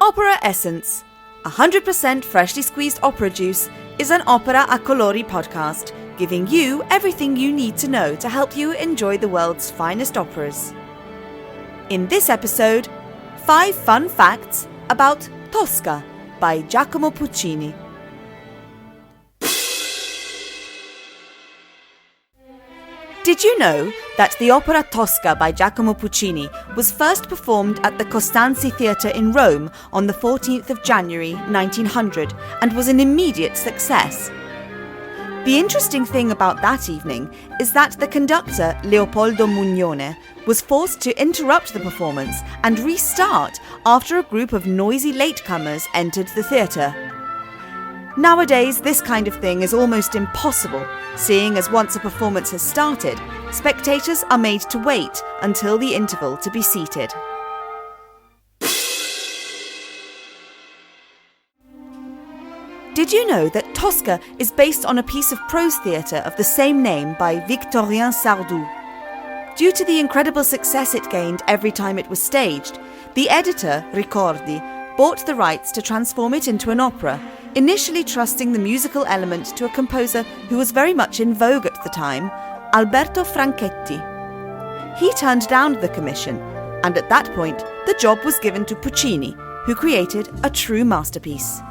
Opera Essence, 100% freshly squeezed opera juice, is an opera a colori podcast, giving you everything you need to know to help you enjoy the world's finest operas. In this episode, 5 fun facts about Tosca by Giacomo Puccini. Did you know that the opera Tosca by Giacomo Puccini was first performed at the Costanzi Theatre in Rome on the 14th of January 1900 and was an immediate success? The interesting thing about that evening is that the conductor, Leopoldo Mugnone, was forced to interrupt the performance and restart after a group of noisy latecomers entered the theatre. Nowadays, this kind of thing is almost impossible, seeing as once a performance has started, spectators are made to wait until the interval to be seated. Did you know that Tosca is based on a piece of prose theatre of the same name by Victorien Sardou? Due to the incredible success it gained every time it was staged, the editor, Ricordi, bought the rights to transform it into an opera, initially trusting the musical element to a composer who was very much in vogue at the time, Alberto Franchetti. He turned down the commission, and at that point, the job was given to Puccini, who created a true masterpiece.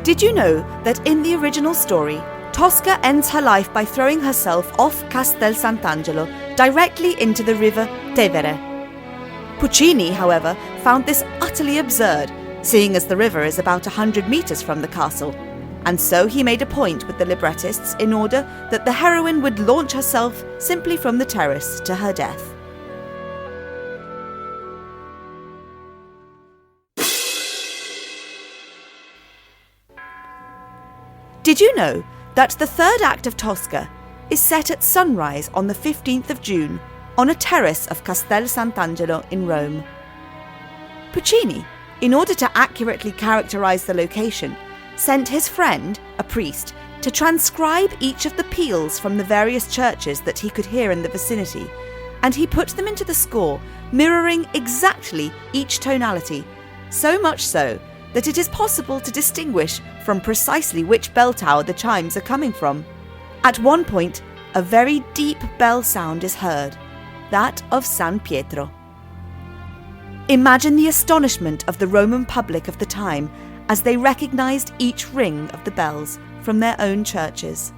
Did you know that in the original story, Tosca ends her life by throwing herself off Castel Sant'Angelo directly into the river Tevere? Puccini, however, found this utterly absurd, seeing as the river is about 100 metres from the castle, and so he made a point with the librettists in order that the heroine would launch herself simply from the terrace to her death. Did you know that the third act of Tosca is set at sunrise on the 15th of June on a terrace of Castel Sant'Angelo in Rome? Puccini, in order to accurately characterize the location, sent his friend, a priest, to transcribe each of the peals from the various churches that he could hear in the vicinity, and he put them into the score, mirroring exactly each tonality, so much so that it is possible to distinguish from precisely which bell tower the chimes are coming from. At one point, a very deep bell sound is heard, that of San Pietro. Imagine the astonishment of the Roman public of the time as they recognized each ring of the bells from their own churches.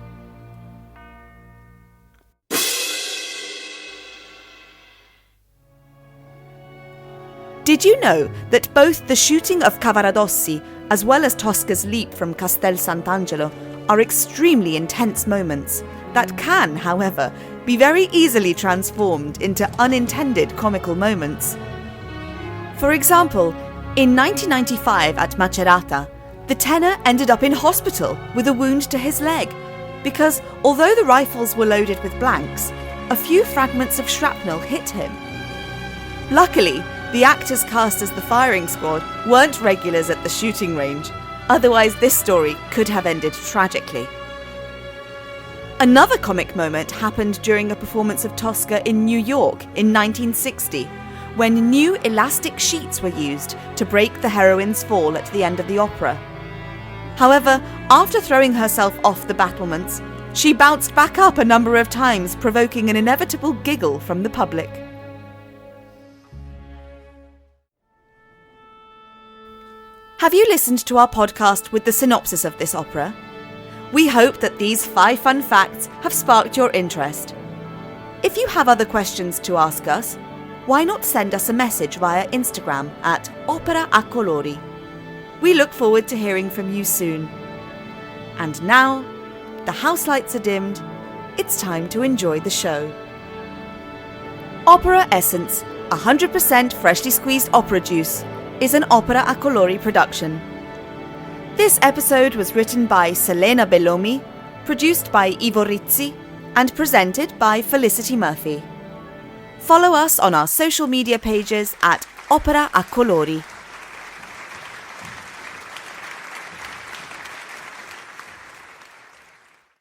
Did you know that both the shooting of Cavaradossi as well as Tosca's leap from Castel Sant'Angelo are extremely intense moments that can, however, be very easily transformed into unintended comical moments? For example, in 1995 at Macerata, the tenor ended up in hospital with a wound to his leg because, although the rifles were loaded with blanks, a few fragments of shrapnel hit him. Luckily, the actors cast as the firing squad weren't regulars at the shooting range, otherwise this story could have ended tragically. Another comic moment happened during a performance of Tosca in New York in 1960, when new elastic sheets were used to break the heroine's fall at the end of the opera. However, after throwing herself off the battlements, she bounced back up a number of times, provoking an inevitable giggle from the public. Have you listened to our podcast with the synopsis of this opera? We hope that these 5 fun facts have sparked your interest. If you have other questions to ask us, why not send us a message via Instagram at Opera a Colori. We look forward to hearing from you soon. And now, the house lights are dimmed, it's time to enjoy the show. Opera Essence, 100% freshly squeezed opera juice, is an Opera a Colori production. This episode was written by Selena Bellomi, produced by Ivo Rizzi, and presented by Felicity Murphy. Follow us on our social media pages at Opera a Colori.